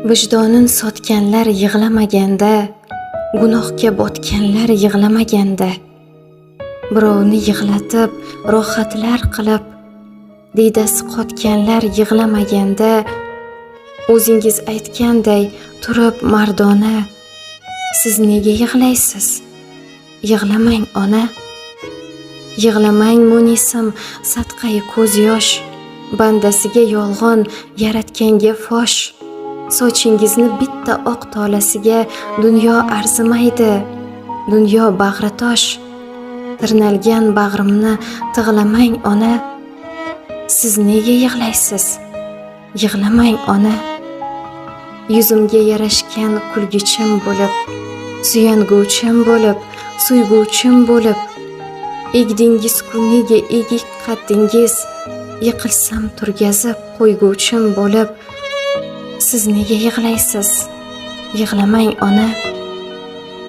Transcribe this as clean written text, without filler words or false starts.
Vijdonin sotganlar yig'lamaganda, gunohga botganlar yig'lamaganda, birovni yig'latib, rohatlar qilib, diydasi qotganlar yig'lamaganda, o'zingiz aytganday turib mardona, siz nega yig'laysiz? Yig'lamang ona. Yig'lamang munisim, sadqai ko'z yosh, bandasiga yolg'on, yaratganga fosh. Sochingizni bitta oq tolasiga dunyo arzimaydi, dunyo bag'ri tosh. Tirnalgan bag'rimni tig'lamang ona. Siz nega yig'laysiz? Yig'lamang ona. Yuzimga yarashgan kulgichim bo'lib, suyanguvchim bo'lib, suyguvchim bo'lib, egdingiz kuniga egik qaddingiz, yiqilsam turgazib qo'yguvchim bo'lib, siz nega yig'laysiz? Yig'lamang ona.